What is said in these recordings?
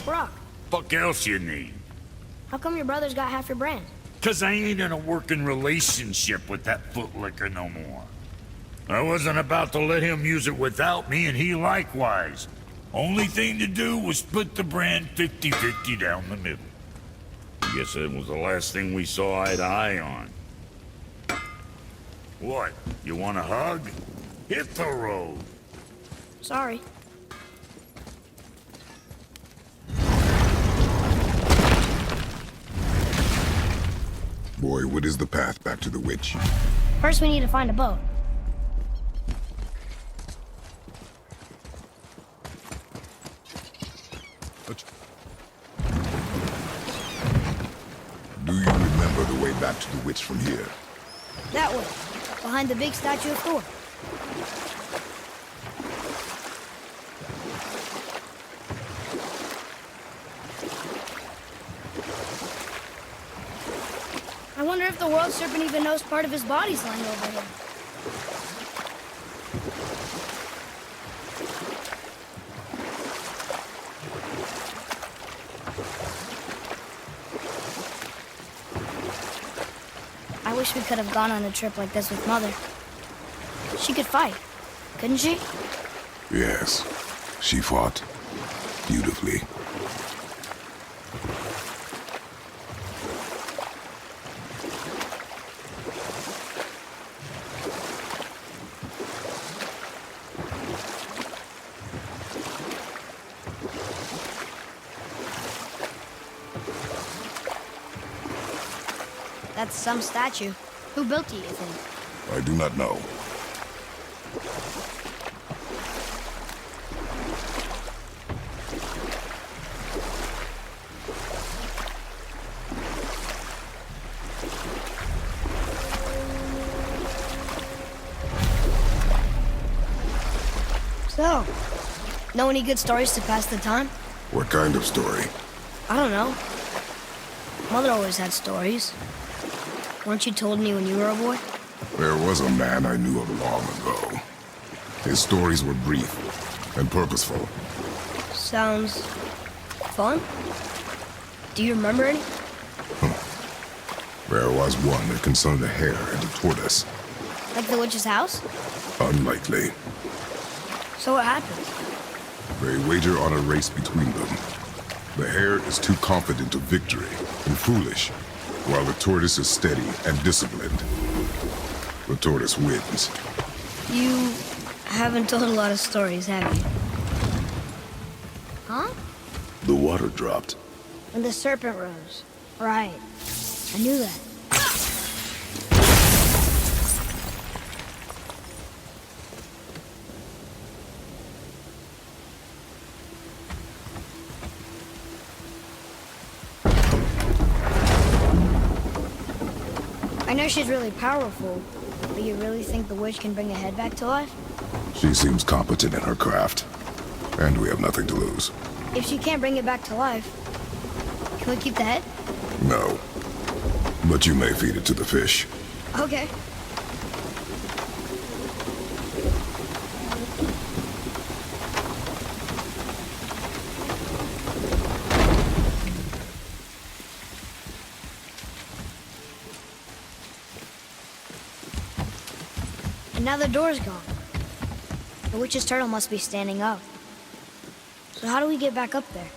Brock. Fuck else you need? How come your brother's got half your brand? 'Cause I ain't in a working relationship with that footlicker no more. I wasn't about to let him use it without me, and he likewise. Only thing to do was split the brand 50-50 down the middle. I guess that was the last thing we saw eye to eye on. What? You want a hug? Hit the road. Sorry. Boy, what is the path back to the witch? First we need to find a boat. Do you remember the way back to the witch from here? That way. Behind the big statue of Thor. I wonder if the world serpent even knows part of his body's lying over here. I wish we could have gone on a trip like this with Mother. She could fight, couldn't she? Yes, she fought beautifully. That's some statue. Who built it, you think? I do not know. So, know any good stories to pass the time? What kind of story? I don't know. Mother always had stories. Weren't you told me when you were a boy? There was a man I knew of long ago. His stories were brief and purposeful. Sounds fun. Do you remember any? There was one that concerned a hare and a tortoise. Like the witch's house? Unlikely. So what happened? They wager on a race between them. The hare is too confident of victory and foolish, while the tortoise is steady and disciplined. The tortoise wins. You haven't told a lot of stories, have you? Huh? The water dropped. And the serpent rose. Right. I knew that. I know she's really powerful, but you really think the witch can bring a head back to life? She seems competent in her craft, and we have nothing to lose. If she can't bring it back to life, can we keep the head? No. But you may feed it to the fish. Okay. And now the door's gone. The witch's turtle must be standing up. So how do we get back up there?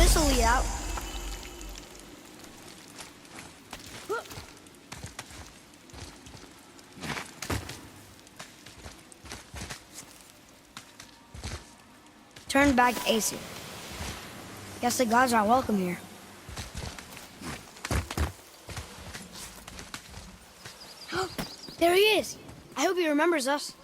this'll lead out. Turn back Aesir. Guess the gods aren't welcome here. There he is! I hope he remembers us.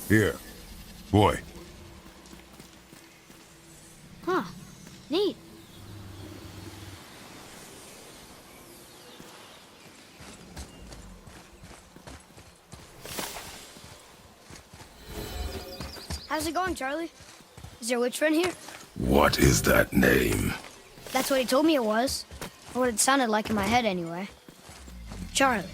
Here. Boy. Huh. Neat. How's it going, Charlie? Is your witch friend here? What is that name? That's what he told me it was. Or what it sounded like in my head, anyway. Charlie.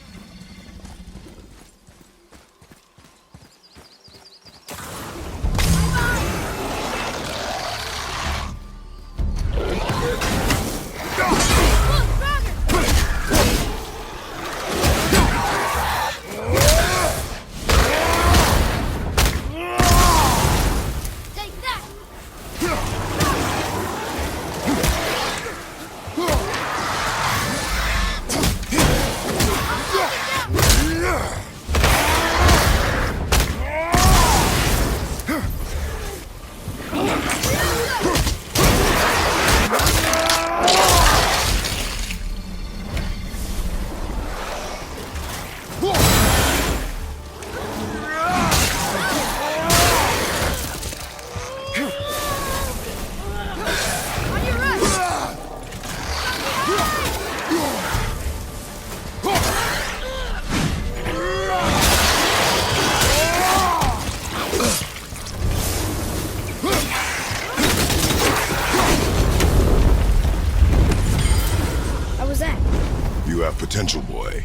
Potential, boy.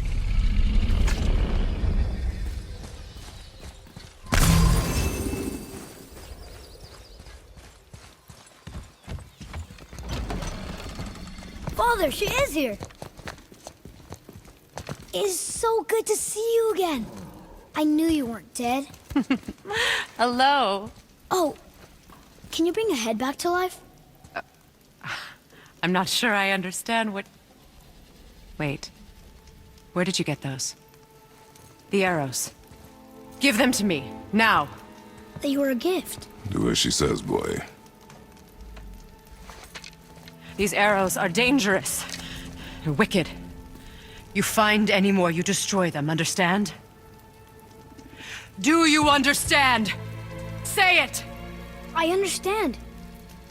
Father, she is here. It's so good to see you again. I knew you weren't dead. Hello. Oh, can you bring a head back to life? I'm not sure I understand what... Wait. Where did you get those? The arrows. Give them to me, now. They were a gift. Do as she says, boy. These arrows are dangerous. They're wicked. You find any more, you destroy them, understand? Do you understand? Say it! I understand.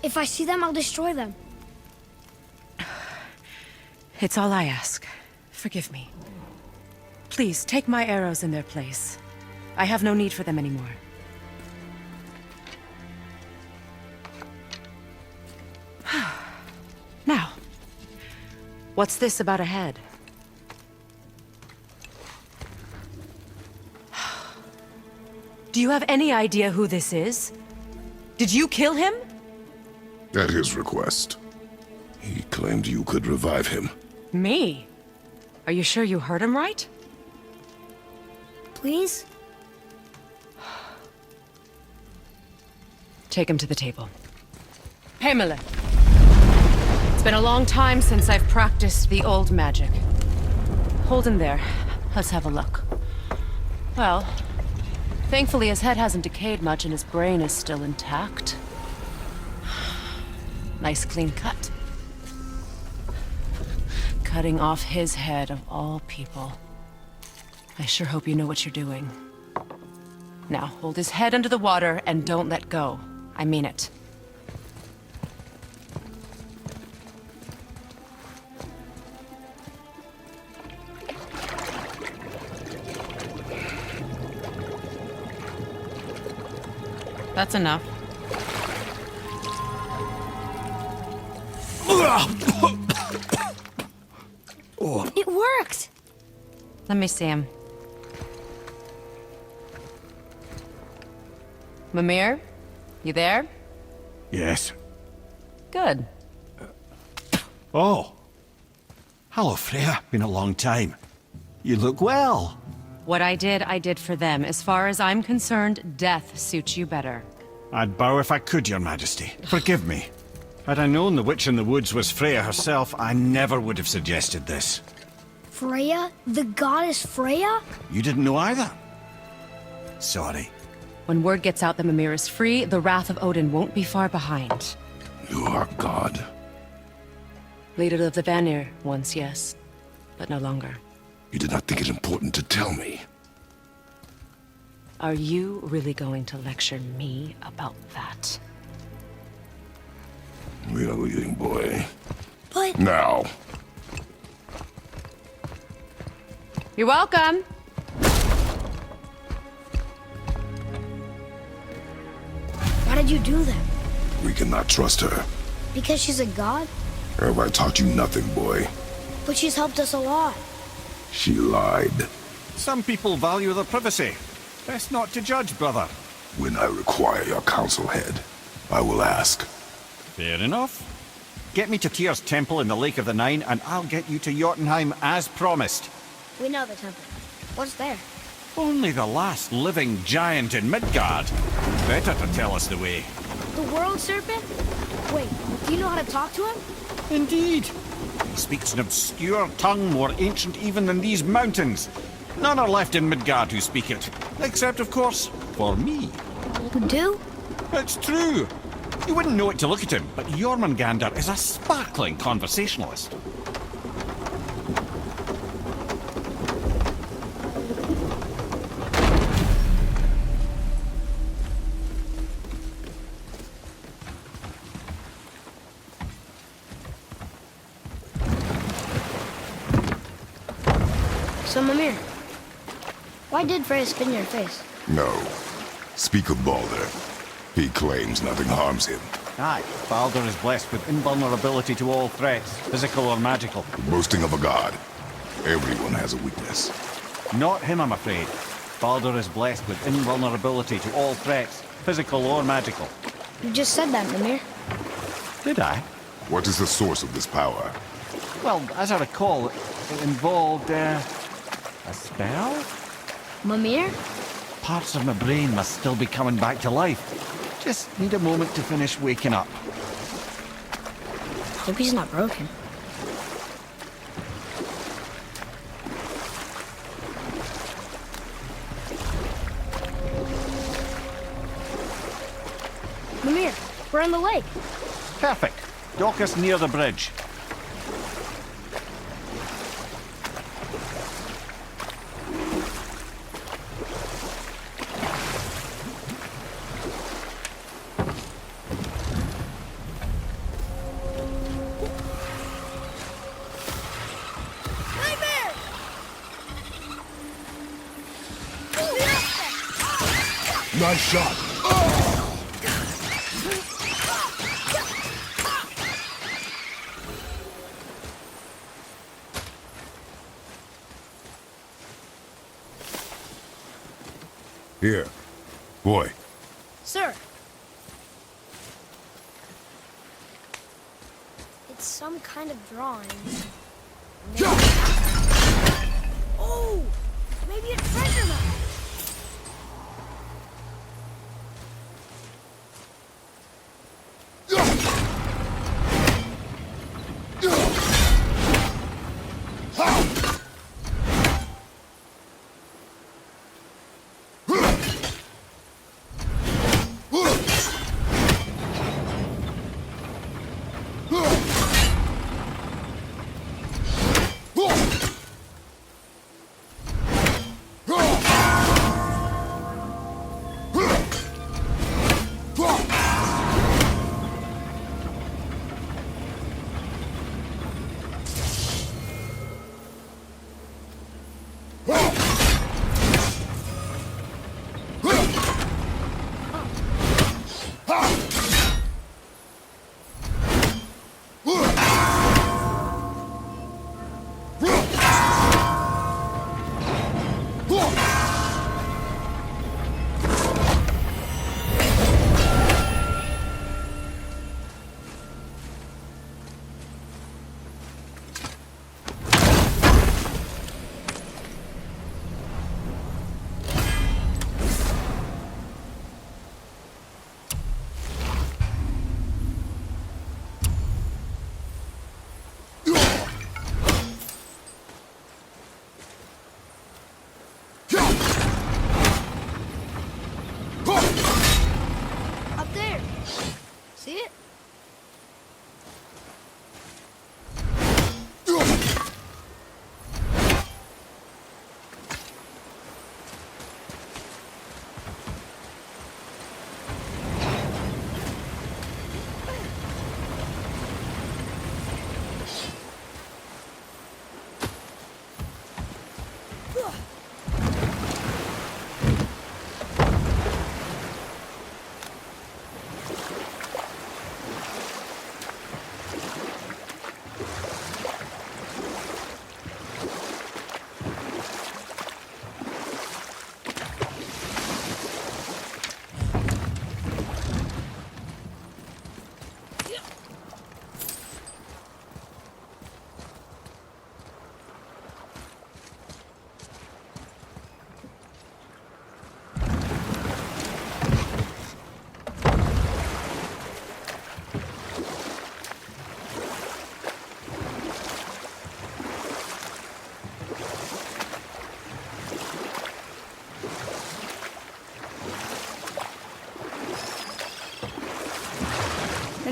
If I see them, I'll destroy them. It's all I ask. Forgive me. Please, take my arrows in their place. I have no need for them anymore. Now, what's this about a head? Do you have any idea who this is? Did you kill him? At his request. He claimed you could revive him. Me? Are you sure you heard him right? Please? Take him to the table. Pamela. It's been a long time since I've practiced the old magic. Hold him there. Let's have a look. Well, thankfully his head hasn't decayed much and his brain is still intact. Nice clean cut. Cutting off his head of all people. I sure hope you know what you're doing. Now, hold his head under the water and don't let go. I mean it. That's enough. It worked! Let me see him. Mimir? You there? Yes. Good. Oh. Hello, Freya. Been a long time. You look well. What I did for them. As far as I'm concerned, death suits you better. I'd bow if I could, Your Majesty. Forgive me. Had I known the witch in the woods was Freya herself, I never would have suggested this. Freya? The goddess Freya? You didn't know either? Sorry. When word gets out that Mimir is free, the wrath of Odin won't be far behind. You are God. Leader of the Vanir, once, yes. But no longer. You did not think it important to tell me. Are you really going to lecture me about that? We are leaving, boy. But... Now. You're welcome! Why did you do that? We cannot trust her. Because she's a god? Have I taught you nothing, boy? But she's helped us a lot. She lied. Some people value their privacy. Best not to judge, brother. When I require your council head, I will ask. Fair enough. Get me to Tyr's temple in the Lake of the Nine, and I'll get you to Jotunheim as promised. We know the temple. What's there? Only the last living giant in Midgard. Better to tell us the way. The world serpent? Wait, do you know how to talk to him? Indeed. He speaks an obscure tongue more ancient even than these mountains. None are left in Midgard who speak it. Except, of course, for me. You do? It's true. You wouldn't know it to look at him, but Jormungandr is a sparkling conversationalist. So, Mimir, why did Freya spit in your face? No. Speak of Baldur. He claims nothing harms him. Aye, Baldur is blessed with invulnerability to all threats, physical or magical. The boasting of a god. Everyone has a weakness. Not him, I'm afraid. Baldur is blessed with invulnerability to all threats, physical or magical. You just said that, Mimir. Did I? What is the source of this power? Well, as I recall, it involved, a spell? Mimir? Parts of my brain must still be coming back to life. Just need a moment to finish waking up. Hope he's not broken. Mimir, we're on the lake. Perfect. Dock us near the bridge. Nice shot. Here. Boy. Sir. It's some kind of drawing. Oh! Maybe a treasure map.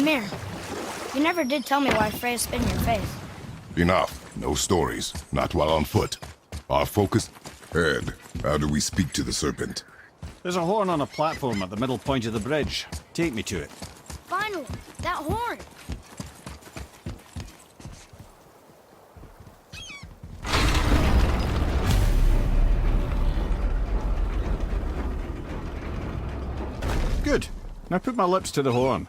Ymir, you never did tell me why Freya spit in your face. Enough. No stories. Not while on foot. Our focus... Ed, how do we speak to the serpent? There's a horn on a platform at the middle point of the bridge. Take me to it. Finally, that horn! Good. Now put my lips to the horn.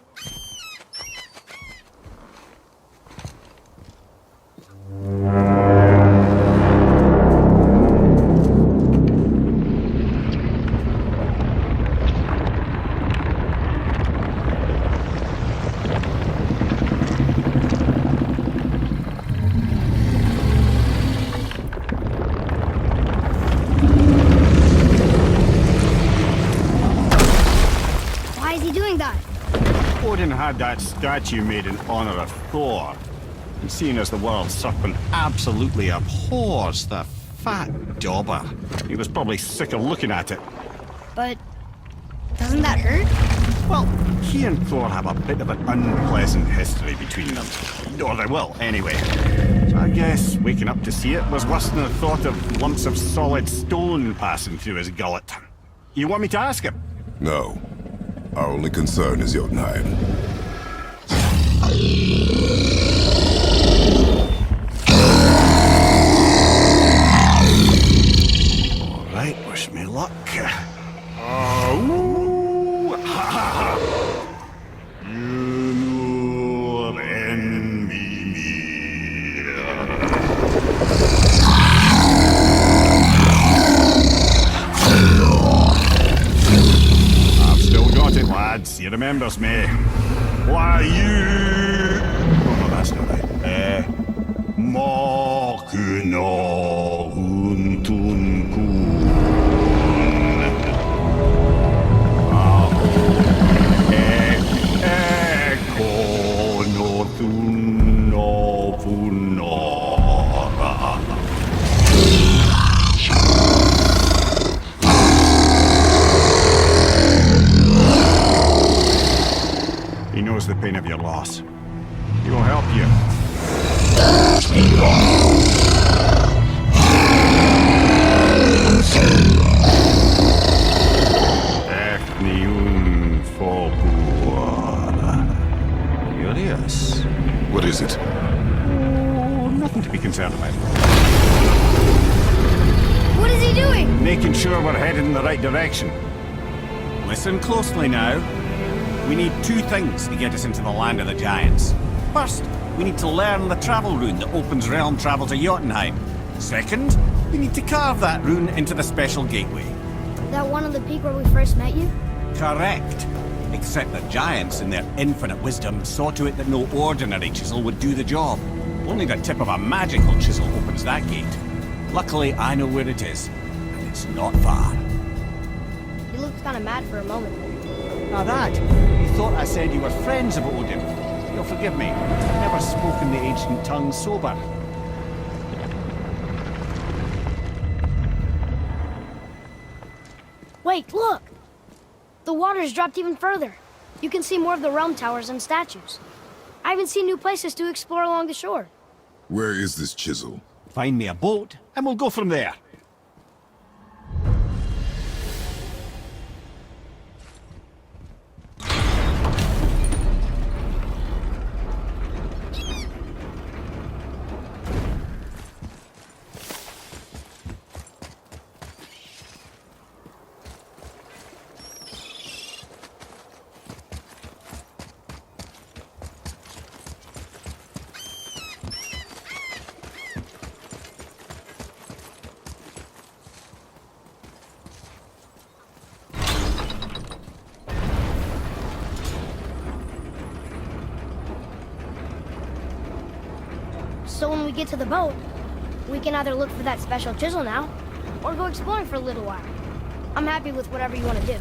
Odin had that statue made in honor of Thor. And seeing as the world serpent absolutely abhors the fat dauber, he was probably sick of looking at it. But doesn't that hurt? Well, he and Thor have a bit of an unpleasant history between them. Or they will, anyway. So I guess waking up to see it was worse than the thought of lumps of solid stone passing through his gullet. You want me to ask him? No. Our only concern is Jotunheim. All right, wish me luck. Oh, ha ha ha! You envy me. I've still got it, lads. He remembers me. Why you? Oh, no, that's not right. Mokuno untunkun. Eko no tunno punora. He knows the pain of your loss. He will help you. Curious. What is it? Oh, nothing to be concerned about. What is he doing? Making sure we're headed in the right direction. Listen closely now. We need two things to get us into the land of the giants. First, we need to learn the travel rune that opens realm travel to Jotunheim. Second, we need to carve that rune into the special gateway. That one on the peak where we first met you? Correct. Except the giants, in their infinite wisdom, saw to it that no ordinary chisel would do the job. Only the tip of a magical chisel opens that gate. Luckily, I know where it is, and it's not far. You looked kind of mad for a moment. Now that, you thought I said you were friends of Odin. You'll forgive me. I've never spoken the ancient tongue sober. Wait, look! The water's dropped even further. You can see more of the realm towers and statues. I even see new places to explore along the shore. Where is this chisel? Find me a boat, and we'll go from there. So when we get to the boat, we can either look for that special chisel now, or go exploring for a little while. I'm happy with whatever you want to do.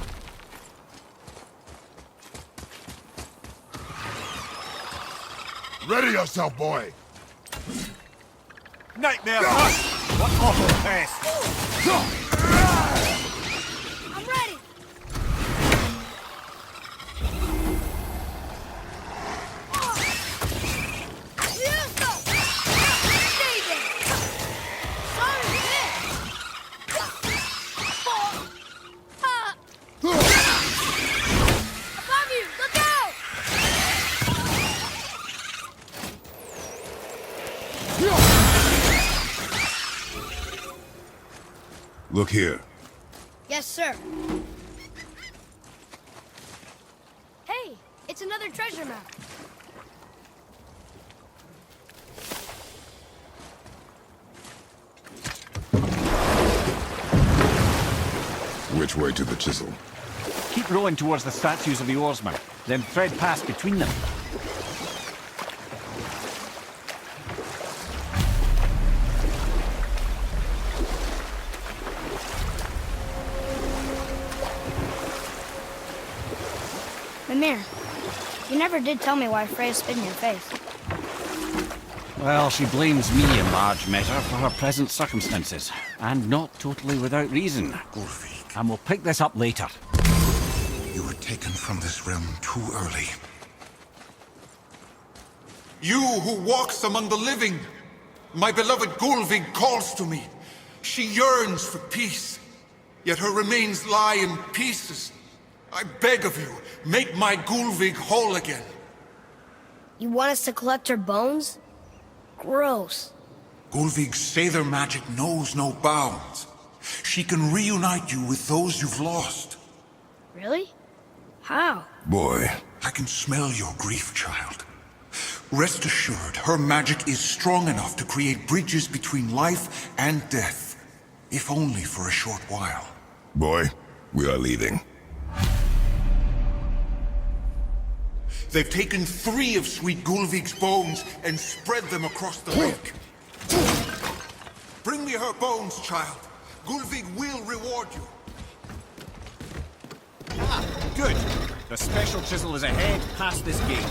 Ready yourself, boy! Nightmare! What awful pest! I'm ready! Look here. Yes, sir. Hey, it's another treasure map. Which way to the chisel? Keep rowing towards the statues of the oarsmen, then thread past between them. Mimir, you never did tell me why Freya spit in your face. Well, she blames me in large measure for her present circumstances, and not totally without reason. Gulvig, And we'll pick this up later. you were taken from this realm too early. You who walks among the living, my beloved Gulvig calls to me. She yearns for peace, yet her remains lie in pieces. I beg of you, make my Gulvig whole again. You want us to collect her bones? Gross. Gulvig's Sather magic knows no bounds. She can reunite you with those you've lost. Really? How? Boy, I can smell your grief, child. Rest assured, her magic is strong enough to create bridges between life and death, if only for a short while. boy, we are leaving. They've taken 3 of sweet Gulvig's bones and spread them across the lake. Bring me her bones, child. Gulvig will reward you. Good. The special chisel is ahead, past this gate.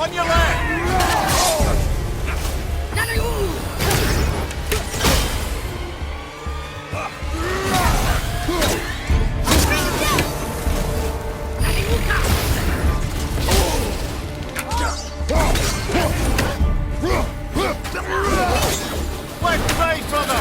On your left! Left right, brother!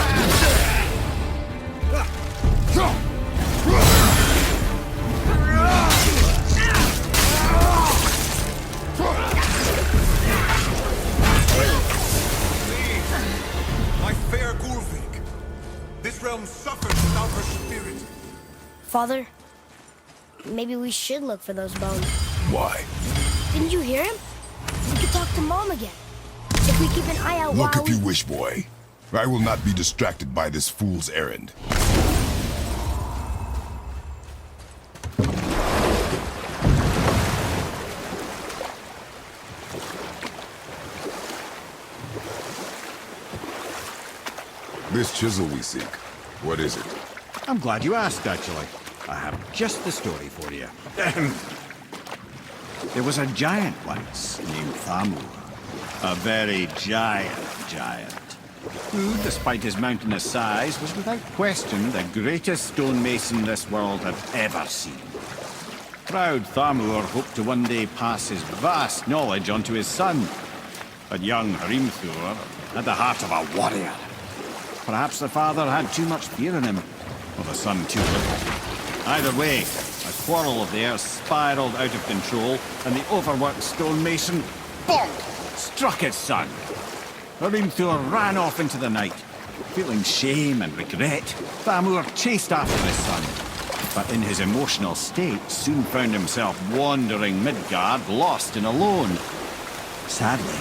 My fair Gulvig. This realm suffers without her spirit. Father, maybe we should look for those bones. Why? Didn't you hear him? We could talk to Mom again. If we keep an eye out Look while if you wish, boy. I will not be distracted by this fool's errand. This chisel we seek, what is it? I'm glad you asked, actually. I have just the story for you. There was a giant once named Thamur. A very giant, who, despite his mountainous size, was without question the greatest stonemason this world had ever seen. Proud Thamur hoped to one day pass his vast knowledge onto his son. But young Hrimthur had the heart of a warrior. Perhaps the father had too much fear in him, or the son too little. Either way, as quarrel of theirs spiraled out of control, and the overworked stonemason, bonk, struck his son. Hrimthur ran off into the night. Feeling shame and regret, Thamur chased after his son, but in his emotional state soon found himself wandering Midgard, lost and alone. Sadly,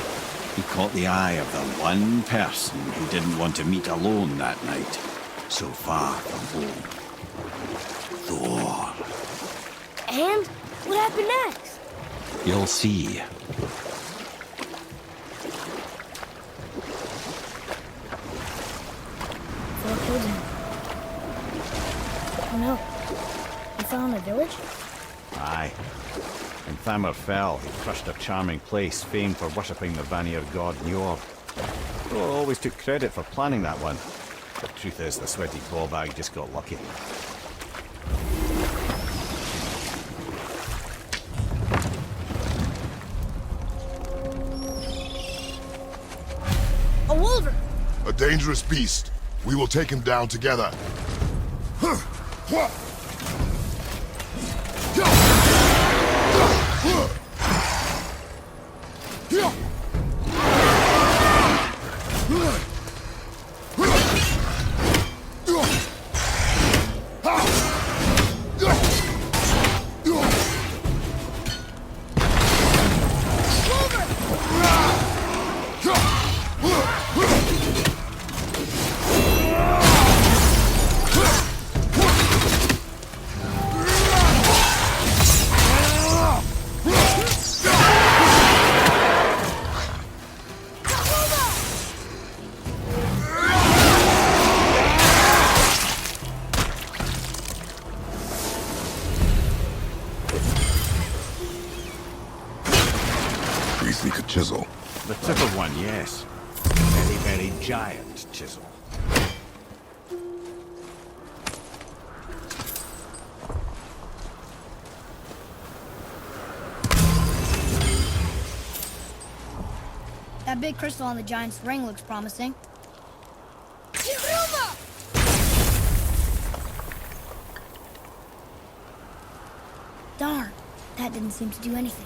he caught the eye of the one person he didn't want to meet alone that night, so far from home. Thor. And what happened next? You'll see. Thor killed him. Oh no. He fell in a village? Aye. When Thamur fell, he crushed a charming place famed for worshipping the Vanir god Njord. Thor always took credit for planning that one. The truth is, the sweaty ballbag just got lucky. A wolver! A dangerous beast. We will take him down together. We seek a chisel. The tip of one, yes. Very, very giant chisel. That big crystal on the giant's ring looks promising. Darn, that didn't seem to do anything.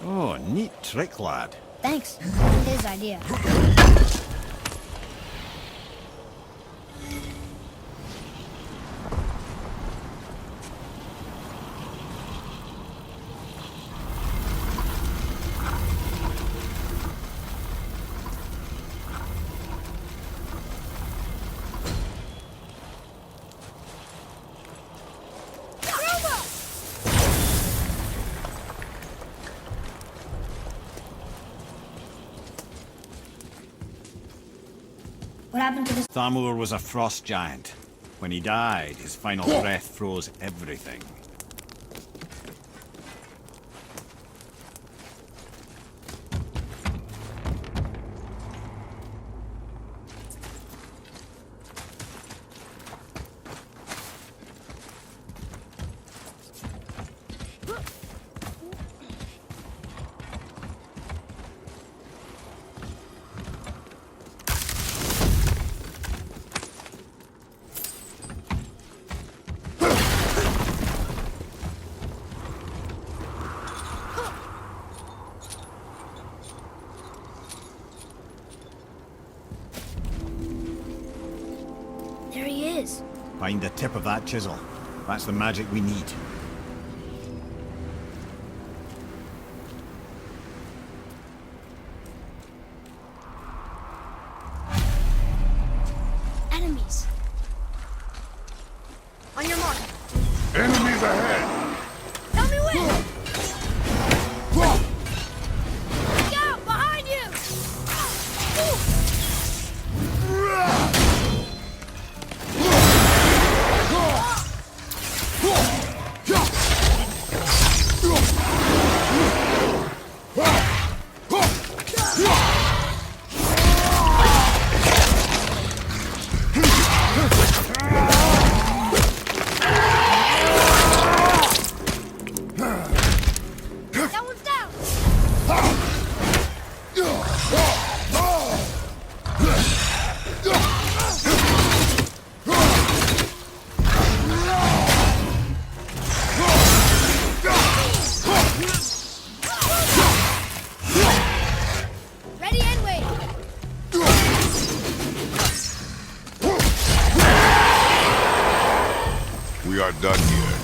Oh, neat trick, lad. Thanks. His idea. What happened to this? Thamur was a frost giant. When he died, his final breath froze everything. There he is. Find the tip of that chisel. That's the magic we need. Enemies. On your mark. Enemies ahead! Tell me when! Look out! Behind you! Ooh. done here.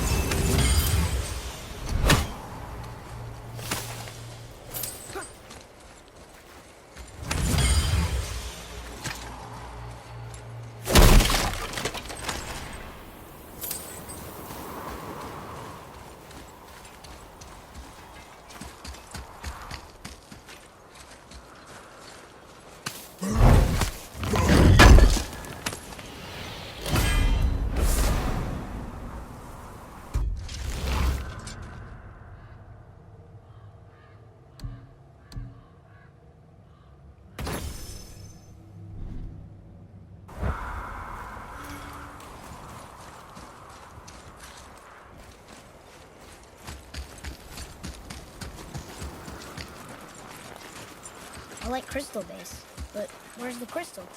I like crystal base, but where's the crystal?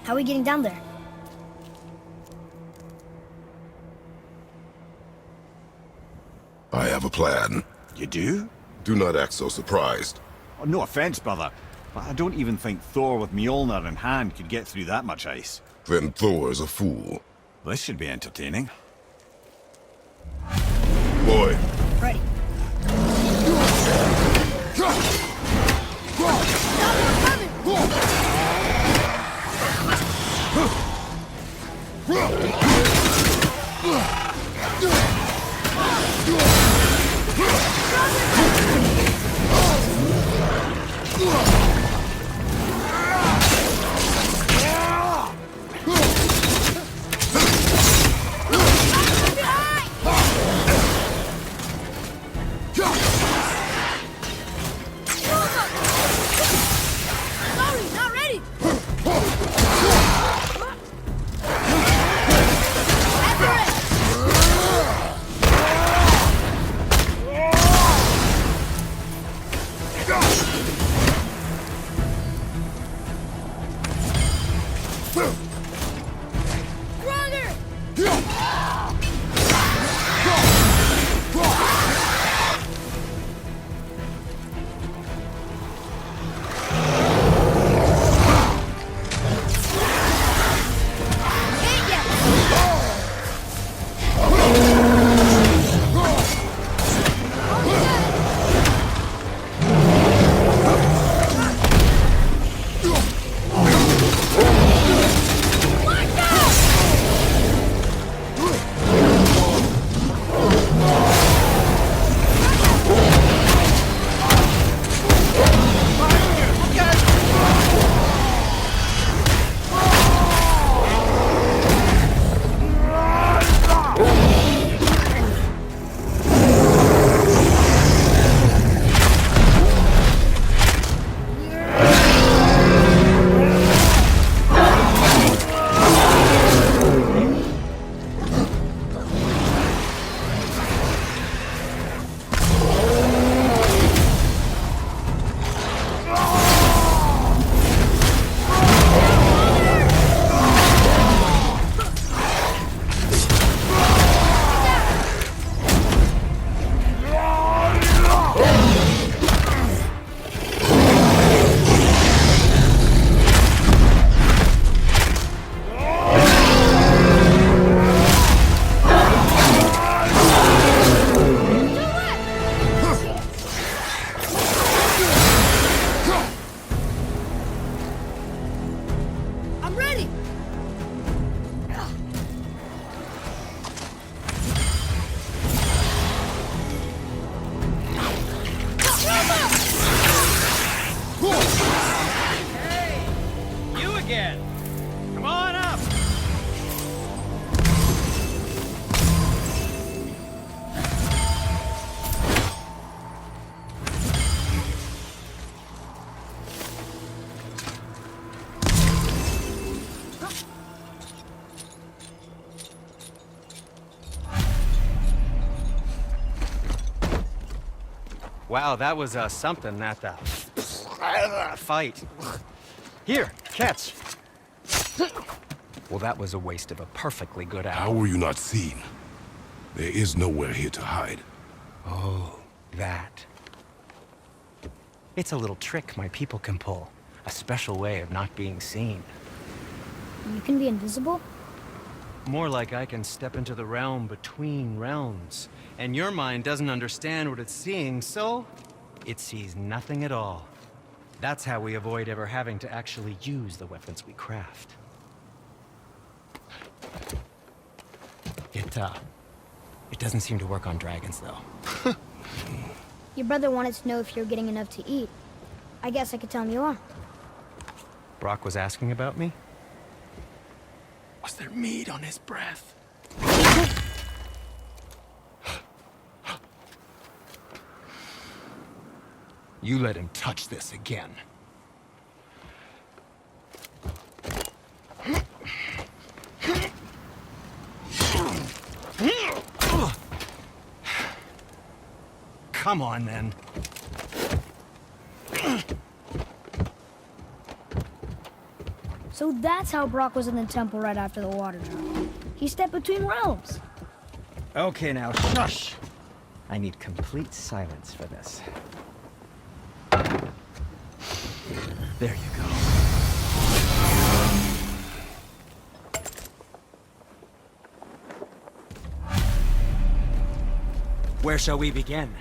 How are we getting down there? I have a plan. You do? Do not act so surprised. Oh, no offense, brother, but I don't even think Thor with Mjolnir in hand could get through that much ice. Then Thor's a fool. This should be entertaining. Boy, Ready. Sorry, not ready. Wow, that was something, that fight. Here, catch. Well, that was a waste of a perfectly good How hour. were you not seen? There is nowhere here to hide. Oh, that. It's a little trick my people can pull. A special way of not being seen. You can be invisible? More like I can step into the realm between realms. And your mind doesn't understand what it's seeing, so it sees nothing at all. That's how we avoid ever having to actually use the weapons we craft. It doesn't seem to work on dragons, though. Your brother wanted to know if you're getting enough to eat. I guess I could tell him you are. Brock was asking about me? Was there meat on his breath? You let him touch this again. Come on, then. So that's how Brock was in the temple right after the water drop. He stepped between realms. Okay, now, shush! I need complete silence for this. There you go. Where shall we begin?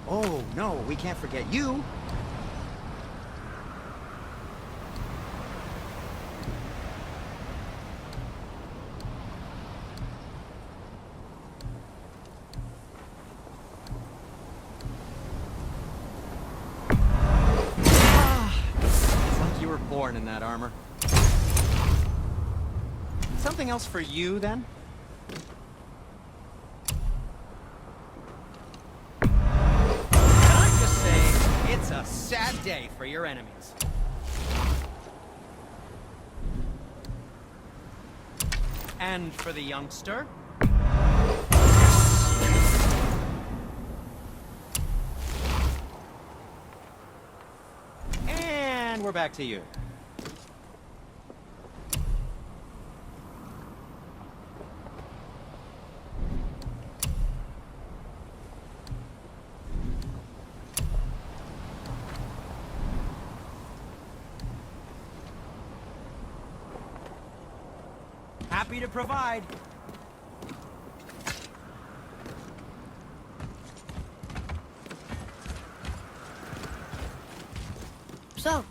Oh, no, we can't forget you. It's like you were born in that armor. Something else for you, then? It's a sad day for your enemies. And for the youngster? And we're back to you. Happy to provide. So,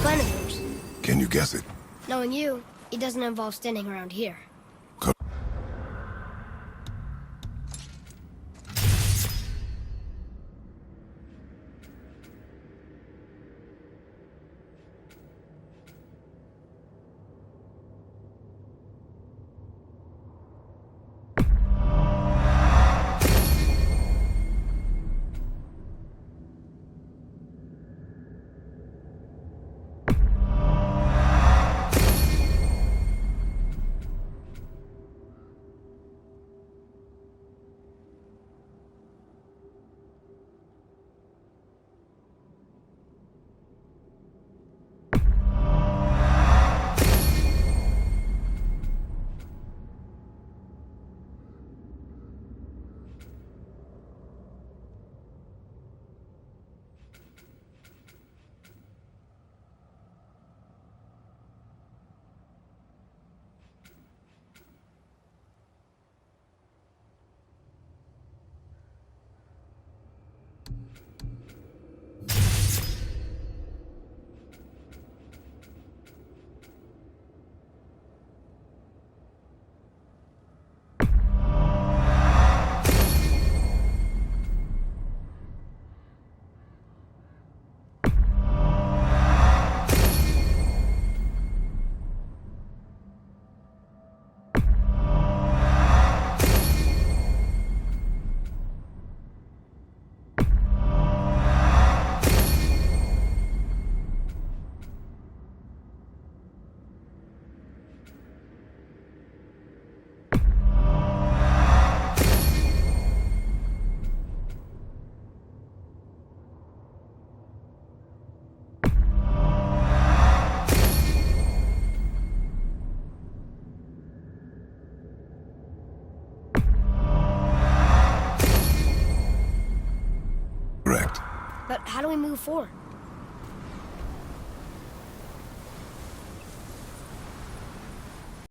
plan of yours. Can you guess it? Knowing you, it doesn't involve standing around here. But how do we move forward?